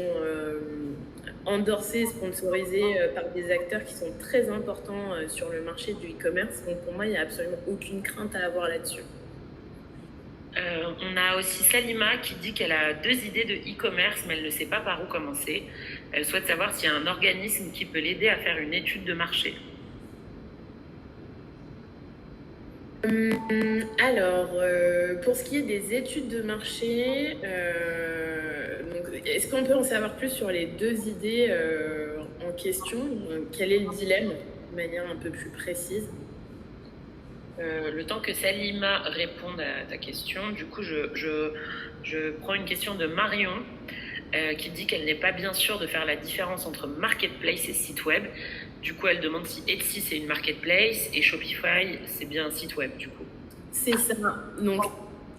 endorsés, sponsorisés par des acteurs qui sont très importants sur le marché du e-commerce. Donc pour moi, il n'y a absolument aucune crainte à avoir là-dessus. On a aussi Salima qui dit qu'elle a 2 idées de e-commerce, mais elle ne sait pas par où commencer. Elle souhaite savoir s'il y a un organisme qui peut l'aider à faire une étude de marché. Alors, pour ce qui est des études de marché, est-ce qu'on peut en savoir plus sur les 2 idées en question? Quel est le dilemme de manière un peu plus précise? Le temps que Salima réponde à ta question, du coup, je prends une question de Marion qui dit qu'elle n'est pas bien sûre de faire la différence entre marketplace et site web. Du coup, elle demande si Etsy c'est une marketplace et Shopify c'est bien un site web, du coup. C'est ça. Donc,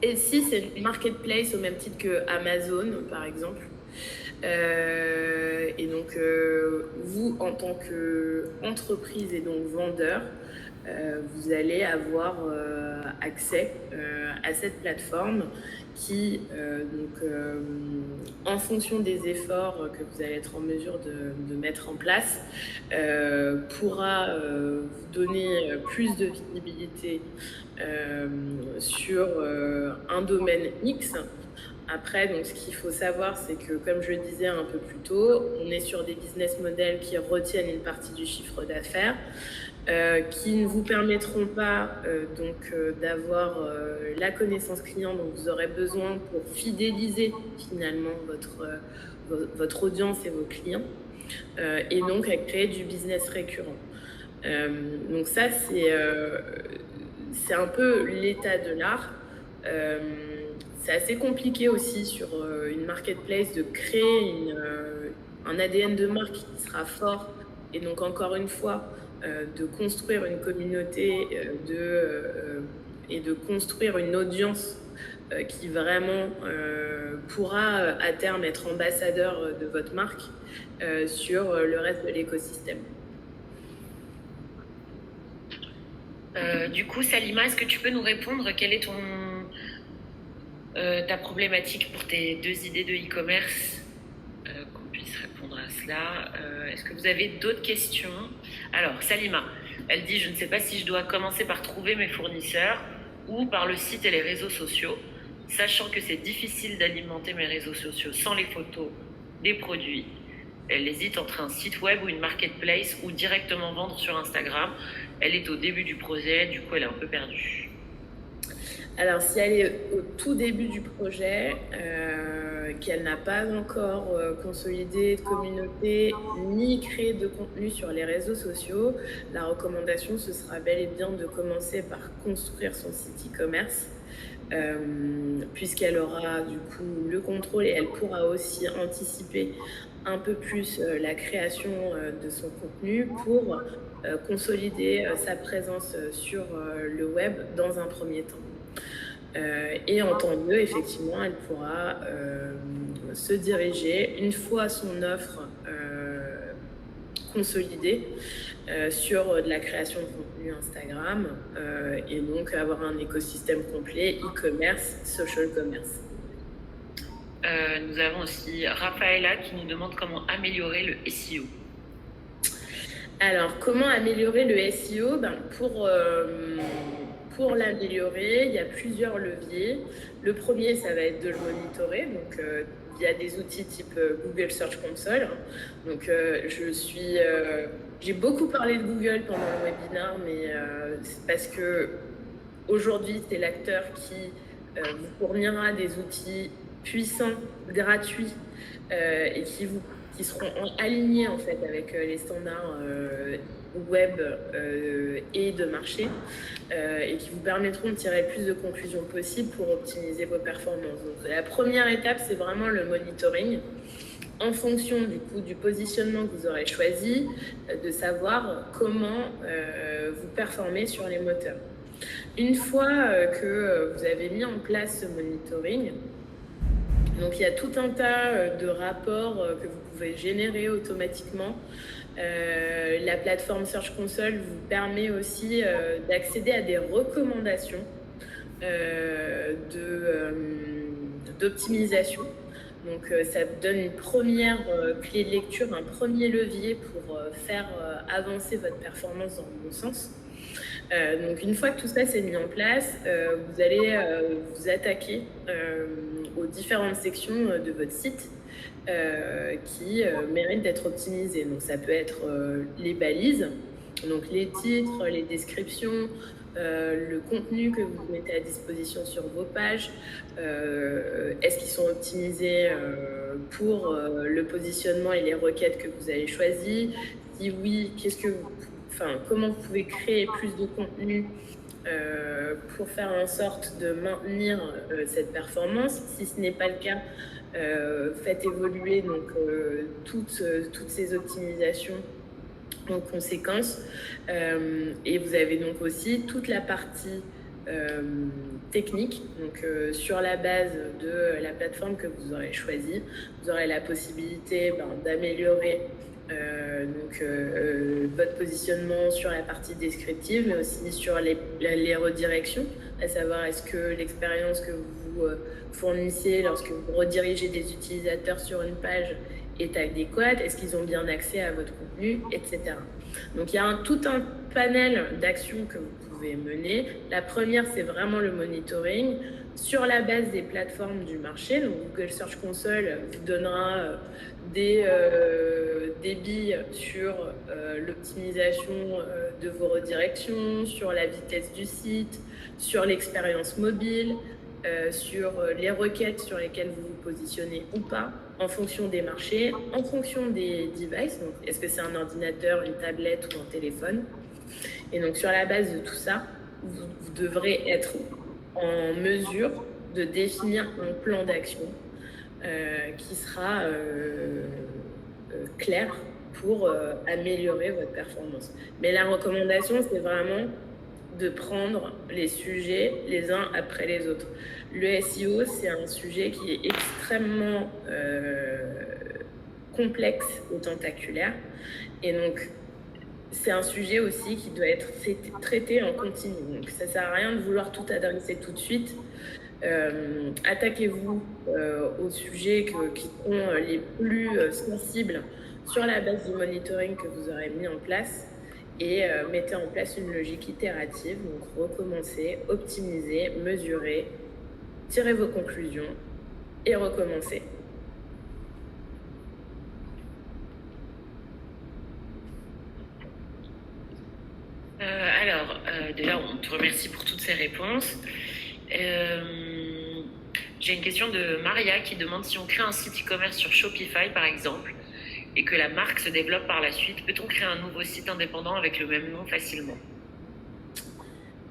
Etsy, c'est une marketplace au même titre que Amazon, par exemple. Et donc, vous, en tant qu'entreprise et donc vendeur, vous allez avoir accès à cette plateforme qui, en fonction des efforts que vous allez être en mesure de mettre en place, pourra vous donner plus de visibilité sur un domaine X. Après, donc, ce qu'il faut savoir, c'est que, comme je le disais un peu plus tôt, on est sur des business models qui retiennent une partie du chiffre d'affaires, qui ne vous permettront pas d'avoir la connaissance client dont vous aurez besoin pour fidéliser finalement votre audience et vos clients, et donc à créer du business récurrent. Donc ça, c'est un peu l'état de l'art. C'est assez compliqué aussi sur une marketplace de créer un ADN de marque qui sera fort, et donc encore une fois de construire une communauté et de construire une audience qui vraiment pourra à terme être ambassadeur de votre marque sur le reste de l'écosystème. Du coup, Salima, est-ce que tu peux nous répondre quelle est ta problématique pour tes 2 idées de e-commerce, qu'on puisse répondre à cela. Est-ce que vous avez d'autres questions? Alors, Salima, elle dit « Je ne sais pas si je dois commencer par trouver mes fournisseurs ou par le site et les réseaux sociaux, sachant que c'est difficile d'alimenter mes réseaux sociaux sans les photos des produits. Elle hésite entre un site web ou une marketplace ou directement vendre sur Instagram. Elle est au début du projet, du coup elle est un peu perdue. » Alors, si elle est au tout début du projet, qu'elle n'a pas encore consolidé de communauté ni créé de contenu sur les réseaux sociaux, la recommandation, ce sera bel et bien de commencer par construire son site e-commerce, puisqu'elle aura du coup le contrôle et elle pourra aussi anticiper un peu plus la création de son contenu pour consolider sa présence sur le web dans un premier temps. Et en temps mieux, effectivement, elle pourra se diriger, une fois son offre consolidée, sur de la création de contenu Instagram, et donc avoir un écosystème complet, e-commerce, social commerce. Nous avons aussi Rafaela qui nous demande comment améliorer le SEO. Alors, comment améliorer le SEO? Pour l'améliorer, il y a plusieurs leviers. Le premier, ça va être de le monitorer, donc via des outils type Google Search Console. Donc, j'ai beaucoup parlé de Google pendant le webinaire, mais c'est parce que aujourd'hui, c'est l'acteur qui vous fournira des outils puissants, gratuits, et qui seront alignés en fait avec les standards web et de marché, et qui vous permettront de tirer le plus de conclusions possibles pour optimiser vos performances. Donc, la première étape, c'est vraiment le monitoring en fonction du coup du positionnement que vous aurez choisi, de savoir comment vous performez sur les moteurs. Une fois que vous avez mis en place ce monitoring, donc il y a tout un tas de rapports que vous pouvez générer automatiquement. La plateforme Search Console vous permet aussi d'accéder à des recommandations d'optimisation. Donc ça vous donne une première clé de lecture, un premier levier pour faire avancer votre performance dans le bon sens. Donc une fois que tout ça s'est mis en place, vous allez vous attaquer aux différentes sections de votre site qui méritent d'être optimisées. Donc ça peut être les balises, donc les titres, les descriptions, le contenu que vous mettez à disposition sur vos pages. Est-ce qu'ils sont optimisés pour le positionnement et les requêtes que vous avez choisies? Si oui, comment vous pouvez créer plus de contenu pour faire en sorte de maintenir cette performance. Si ce n'est pas le cas, faites évoluer donc, toutes ces optimisations en conséquence. Et vous avez donc aussi toute la partie technique. Donc, sur la base de la plateforme que vous aurez choisie, vous aurez la possibilité d'améliorer votre positionnement sur la partie descriptive, mais aussi sur les redirections, à savoir est-ce que l'expérience que vous fournissez lorsque vous redirigez des utilisateurs sur une page est adéquate, est-ce qu'ils ont bien accès à votre contenu, etc. Donc il y a tout un panel d'actions que vous pouvez mener. La première, c'est vraiment le monitoring sur la base des plateformes du marché. Donc Google Search Console vous donnera des billes sur l'optimisation de vos redirections, sur la vitesse du site, sur l'expérience mobile, sur les requêtes sur lesquelles vous vous positionnez ou pas, en fonction des marchés, en fonction des devices. Donc, est-ce que c'est un ordinateur, une tablette ou un téléphone? Et donc, sur la base de tout ça, vous devrez être en mesure de définir un plan d'action qui sera clair pour améliorer votre performance. Mais la recommandation, c'est vraiment de prendre les sujets les uns après les autres. Le SEO, c'est un sujet qui est extrêmement complexe et tentaculaire. Et donc, c'est un sujet aussi qui doit être traité en continu. Donc, ça ne sert à rien de vouloir tout adresser tout de suite. Attaquez-vous aux sujets qui seront les plus sensibles sur la base du monitoring que vous aurez mis en place et mettez en place une logique itérative. Donc, recommencez, optimisez, mesurez, tirez vos conclusions et recommencez. Déjà, on te remercie pour toutes ces réponses. J'ai une question de Maria qui demande si on crée un site e-commerce sur Shopify, par exemple, et que la marque se développe par la suite, peut-on créer un nouveau site indépendant avec le même nom facilement?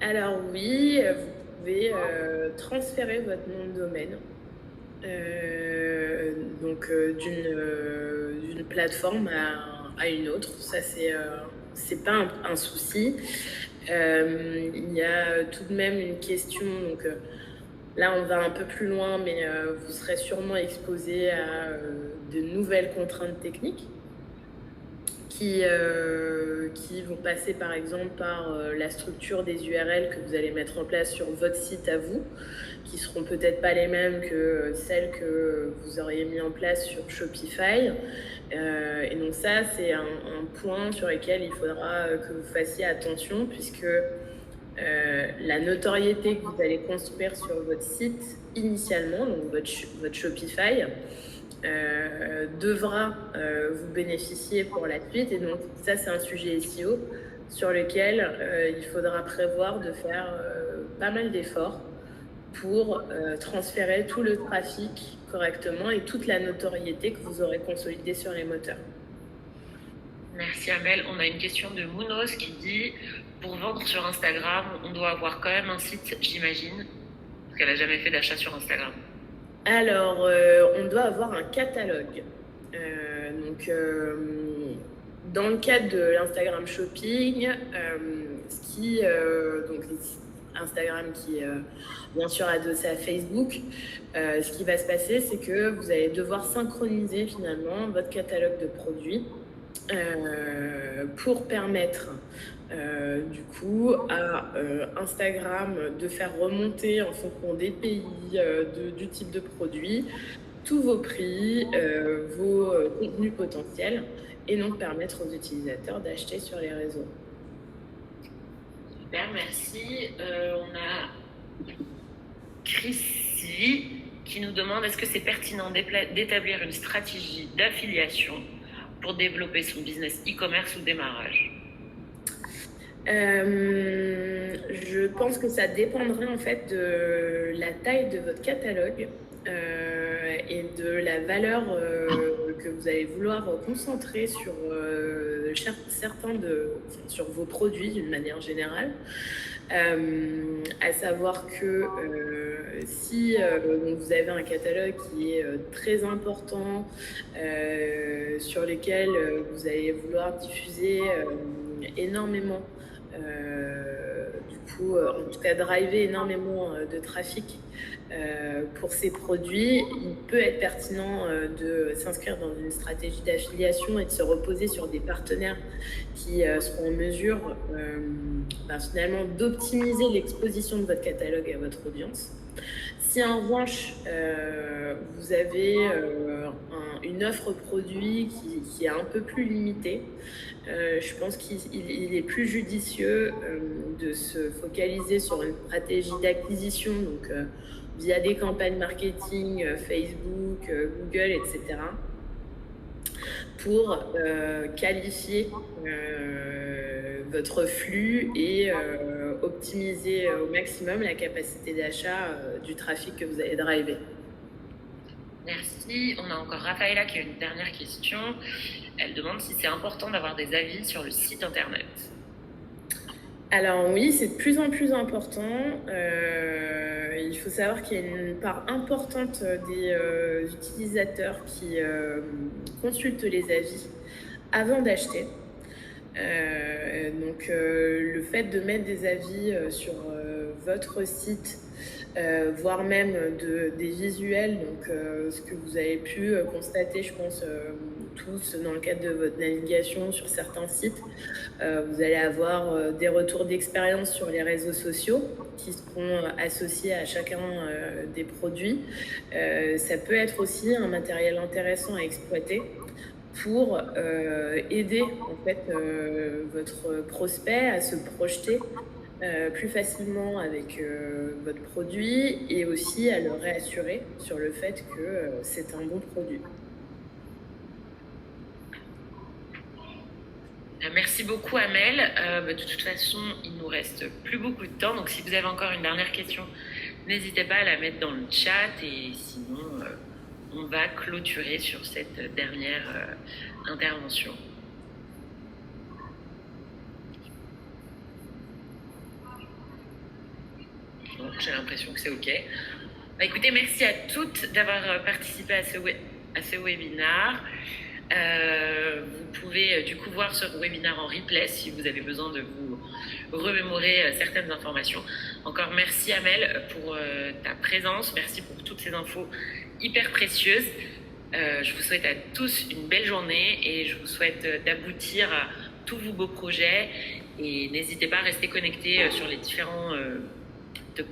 Alors oui, vous pouvez transférer votre nom de domaine d'une plateforme à une autre. Ça, c'est pas un souci. Il y a tout de même une question, donc là on va un peu plus loin, mais vous serez sûrement exposé à de nouvelles contraintes techniques qui vont passer par exemple par la structure des URL que vous allez mettre en place sur votre site à vous, qui seront peut-être pas les mêmes que celles que vous auriez mis en place sur Shopify. Et donc ça, c'est un point sur lequel il faudra que vous fassiez attention, puisque la notoriété que vous allez construire sur votre site initialement, donc votre Shopify, devra vous bénéficier pour la suite. Et donc ça, c'est un sujet SEO sur lequel il faudra prévoir de faire pas mal d'efforts pour transférer tout le trafic correctement et toute la notoriété que vous aurez consolidée sur les moteurs. Merci Amel. On a une question de Mounos qui dit: pour vendre sur Instagram, on doit avoir quand même un site, j'imagine, parce qu'elle n'a jamais fait d'achat sur Instagram. Alors, on doit avoir un catalogue. Dans le cadre de l'Instagram Shopping, donc Instagram qui est bien sûr adossé à Facebook, ce qui va se passer, c'est que vous allez devoir synchroniser finalement votre catalogue de produits pour permettre du coup à Instagram de faire remonter en fonction des pays, du type de produit, tous vos prix, vos contenus potentiels, et donc permettre aux utilisateurs d'acheter sur les réseaux. Super, merci. On a Chrissy qui nous demande: est-ce que c'est pertinent d'établir une stratégie d'affiliation pour développer son business e-commerce au démarrage? Je pense que ça dépendrait en fait de la taille de votre catalogue et de la valeur que vous allez vouloir concentrer sur sur vos produits d'une manière générale. À savoir que si donc vous avez un catalogue qui est très important, sur lequel vous allez vouloir diffuser énormément, en tout cas driver énormément de trafic pour ces produits, il peut être pertinent de s'inscrire dans une stratégie d'affiliation et de se reposer sur des partenaires qui seront en mesure finalement d'optimiser l'exposition de votre catalogue à votre audience. Si en revanche, vous avez une offre produit qui est un peu plus limitée, je pense qu'il est plus judicieux de se focaliser sur une stratégie d'acquisition, donc via des campagnes marketing, Facebook, Google, etc., pour qualifier votre flux et optimiser au maximum la capacité d'achat du trafic que vous allez driver. Merci. On a encore Raphaëla qui a une dernière question. Elle demande si c'est important d'avoir des avis sur le site internet. Alors oui, c'est de plus en plus important. Il faut savoir qu'il y a une part importante des utilisateurs qui consultent les avis avant d'acheter. Donc le fait de mettre des avis sur votre site, voire même des visuels, donc ce que vous avez pu constater, je pense, tous dans le cadre de votre navigation sur certains sites, vous allez avoir des retours d'expérience sur les réseaux sociaux qui seront associés à chacun des produits. Ça peut être aussi un matériel intéressant à exploiter pour aider en fait votre prospect à se projeter plus facilement avec votre produit et aussi à le réassurer sur le fait que c'est un bon produit. Merci beaucoup Amel. De toute façon, il nous reste plus beaucoup de temps, donc si vous avez encore une dernière question, n'hésitez pas à la mettre dans le chat et sinon on va clôturer sur cette dernière intervention. Bon, j'ai l'impression que c'est OK. Bah, écoutez, merci à toutes d'avoir participé à ce webinaire. Vous pouvez du coup voir ce webinaire en replay si vous avez besoin de vous remémorer certaines informations. Encore merci Amel pour ta présence, merci pour toutes ces infos hyper précieuses. Je vous souhaite à tous une belle journée et je vous souhaite d'aboutir à tous vos beaux projets et n'hésitez pas à rester connectés sur les différents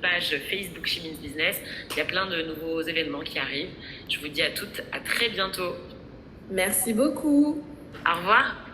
pages Facebook Chimins Business. Il y a plein de nouveaux événements qui arrivent. Je vous dis à toutes à très bientôt. Merci beaucoup. Au revoir.